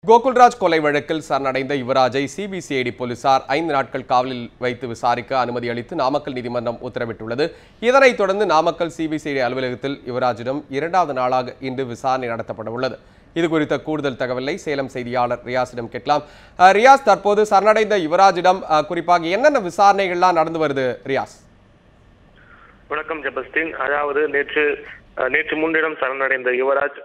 கோகுல்ராஜ் கொலை வழக்கில் சரணடைந்த யுவராஜை சிபிசிஐடி போலீசார் 5 நாட்கள் காவலில் வைத்து விசாரிக்க அனுமதி அளித்து நாமக்கல் நீதிமன்றம் உத்தரவிட்டுள்ளது. இதனைத் தொடர்ந்து நாமக்கல் சிபிசிஐடி அலுவலகத்தில் யுவராஜிடம் 2வது நாளாக இன்று விசாரணை நடத்தப்பட உள்ளது. இது குறித்த கூடுதல் தகவலை சேலம் செய்தியாளர் ரியாஸிடம் கேட்கலாம். ரியாஸ், தற்போது சரணடைந்த யுவராஜிடம் குறிப்பாக என்னென்ன விசாரணைகள்லாம் நடந்து வருது? ரியாஸ். வணக்கம் ஜெபஸ்டின். அதாவது நேற்று முன்னிடம் சரணடைந்த யுவராஜ்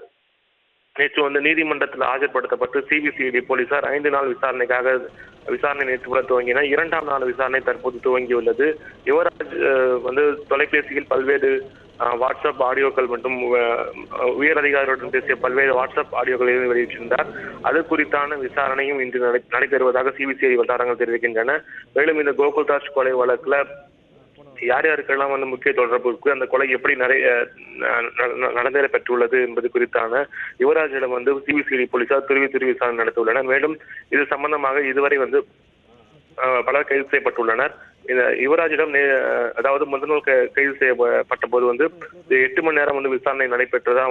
நேற்று நீதிமன்றத்தில் ஆஜர்படுத்தப்பட்டு சிபிசிஐடி போலீசார் 5 நாள் விசாரணை நேற்று துவங்கின. 2ஆம் நாள் விசாரணை தற்போது துவங்கியுள்ளது. யுவராஜ் தொலைபேசியில் பல்வேறு வாட்ஸ்அப் ஆடியோக்கள் மற்றும் உயர் அதிகாரிகளுடன் பேசிய பல்வேறு வாட்ஸ்அப் ஆடியோக்களை வெளியிட்டிருந்தார். அது குறித்தான விசாரணையும் இன்று நடைபெறுவதாக சிபிசிஐடி வட்டாரங்கள் தெரிவிக்கின்றன. மேலும் இந்த கோகுல்ராஜ் கொலை வழக்குல யார் யாருக்கெல்லாம் முக்கிய தொடர்பு இருக்கு, அந்த கொலை எப்படி நடந்தேற பெற்றுள்ளது என்பது குறித்தான யுவராஜிடம் சிபிசிஐடி போலீசார் துருவி விசாரணை நடத்தியுள்ளனர். மேலும் இது சம்பந்தமாக இதுவரை பலர் கைது செய்யப்பட்டுள்ளனர். இந்த யுவராஜிடம் அதாவது முதல் கைது செய்யப்பட்ட போது 8 மணி நேரம் விசாரணை நடைபெற்றதா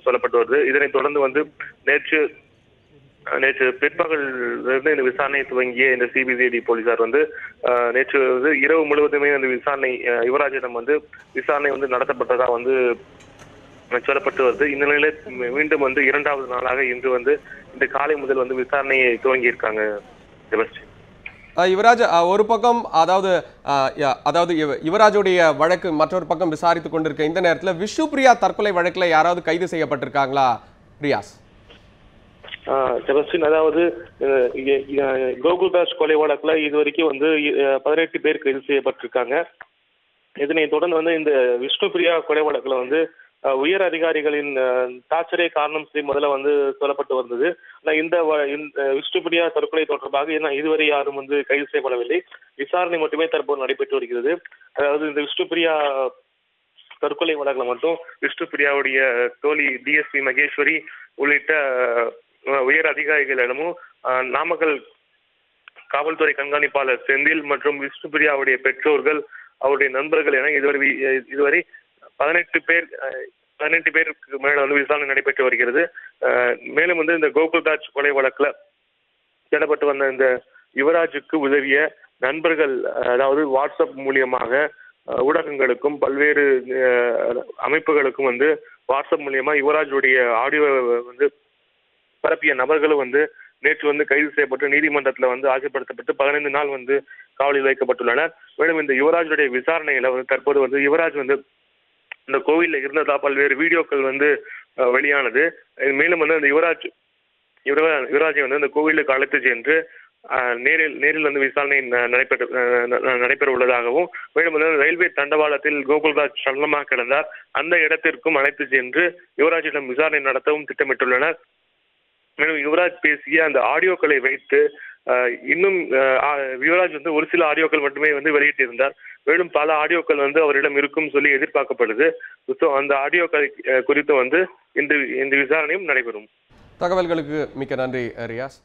சொல்லப்பட்டு வருது. இதனைத் தொடர்ந்து நேற்று பிற்பகலிருந்து இந்த விசாரணையை துவங்கிய இந்த சிபிசிஐடி போலீசார் நேற்று இரவு முழுவதுமே விசாரணை யுவராஜிடம் விசாரணை நடத்தப்பட்டதா சொல்லப்பட்டு வருது. இந்த நிலையில மீண்டும் 2வது நாளாக இன்று இந்த காலை முதல் விசாரணையை துவங்கி இருக்காங்க. யுவராஜ் ஒரு பக்கம் அதாவது யுவராஜுடைய வழக்கு மற்றொரு பக்கம் விசாரித்துக் கொண்டிருக்க இந்த நேரத்தில் விஷ்ணுபிரியா தற்கொலை வழக்குல யாராவது கைது செய்யப்பட்டிருக்காங்களா ரியாஸ்? செபஸ்டின், அதாவது கோகுல்ராஜ் கொலை வழக்குல இதுவரைக்கும் 18 பேர் கைது செய்யப்பட்டிருக்காங்க. இதனை தொடர்ந்து இந்த விஷ்ணுபிரியா கொலை வழக்குல உயர் அதிகாரிகளின் டார்ச்சரே காரணம் சொல்லி முதல்ல சொல்லப்பட்டு வந்தது. ஆனால் இந்த விஷ்ணுபிரியா தற்கொலை தொடர்பாக இதுவரை யாரும் கைது செய்யப்படவில்லை. விசாரணை மட்டுமே தற்போது நடைபெற்று வருகிறது. அதாவது இந்த விஷ்ணுபிரியா தற்கொலை வழக்குல மட்டும் விஷ்ணுபிரியாவுடைய தோழி டிஎஸ்பி மகேஸ்வரி உள்ளிட்ட உயர் அதிகாரிகளிடமும் நாமக்கல் காவல்துறை கண்காணிப்பாளர் செந்தில் மற்றும் விஷ்ணுபிரியாவுடைய பெற்றோர்கள், அவருடைய நண்பர்கள் என இதுவரை 18 பேருக்கு மேல விசாரணை நடைபெற்று வருகிறது. மேலும் இந்த கோகுல்ராஜ் கொலை வழக்குல தேடப்பட்டு வந்த இந்த யுவராஜுக்கு உதவிய நண்பர்கள், அதாவது வாட்ஸ்அப் மூலியமாக ஊடகங்களுக்கும் பல்வேறு அமைப்புகளுக்கும் வாட்ஸ்அப் மூலியமா யுவராஜுடைய ஆடியோ பரப்பிய நபர்களும் நேற்று கைது செய்யப்பட்டு நீதிமன்றத்தில் ஆஜர்படுத்தப்பட்டு 15 நாள் காவலில் வைக்கப்பட்டுள்ளனர். மேலும் இந்த யுவராஜுடைய விசாரணையில தற்போது யுவராஜ் இந்த கோவில்ல இருந்ததா பல்வேறு வீடியோக்கள் வெளியானது. மேலும் இந்த யுவராஜை இந்த கோவிலுக்கு அழைத்து சென்று நேரில் விசாரணை நடைபெற உள்ளதாகவும், மேலும் ரயில்வே தண்டவாளத்தில் கோகுல்ராஜ் சடலமாக கிடந்தார், அந்த இடத்திற்கும் அழைத்து சென்று யுவராஜிடம் விசாரணை நடத்தவும் திட்டமிட்டுள்ளனர். மேலும் யுவராஜ் பேசிய அந்த ஆடியோக்களை வைத்து இன்னும் யுவராஜ் ஒரு சில ஆடியோக்கள் மட்டுமே வெளியிட்டிருந்தார். மேலும் பல ஆடியோக்கள் அவரிடம் இருக்கும் சொல்லி எதிர்பார்க்கப்படுது. அந்த ஆடியோக்கள் குறித்து இந்த விசாரணையும் நடைபெறும். தகவல்களுக்கு மிக்க நன்றி ரியாஸ்.